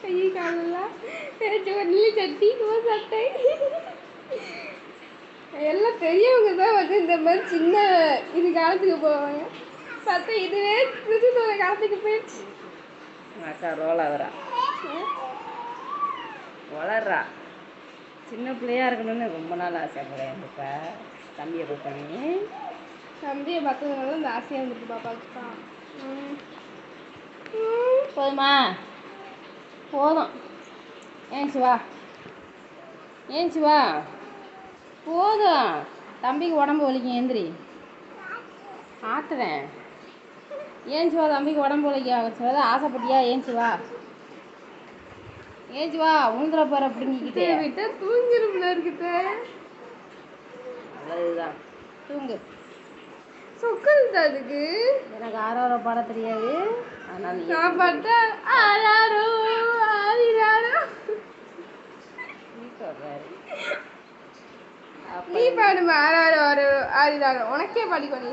கை காலெல்லாம் சொன்னி சட்டி சட்டை எல்லாம் பெரியவங்க தான் வந்து இந்த மாதிரி சின்ன இது காலத்துக்கு போவாங்க. சட்டை இதுவே புதுசோட காலத்துக்கு போயிடுச்சு. அக்கா ரோல் ஆகுறா, வளர்றா. சின்ன பிள்ளையா இருக்கணும்னு ரொம்ப நாள் ஆசைப்படுறேன். இப்போ தம்பியை பார்த்தோன்னே தம்பியை பார்த்ததுனால இந்த ஆசையாக வந்துட்டு பாப்பாவுக்கு. போதுமா? போதும். ஏன்ச்சு வா, ஏன்ச்சு வா, போதும். தம்பிக்கு உடம்பு வலிக்கும், எந்திரி. ஆட்டுறேன். ஏன்ச்சு வா, தம்பிக்கு உடம்பு வலிக்க ஆசைப்பட்டியா? ஏன்ச்சு வா, ஏன்ச்சு வா. உந்துற போற அப்படிங்கிக்கிட்டே விட்டா தூங்கிரும்ல இருக்குது. அதுதான் தூங்கு. சொக்கல் தான் அதுக்கு. எனக்கு ஆறாரோ பாட தெரியாது, அதனால நான் பார்த்தா ஆறாரோ ஆறிராரோ. நீ பாடுமா ஆறாரோ ஆறிராரோ. உனக்கே பாடிக்கோ நீ.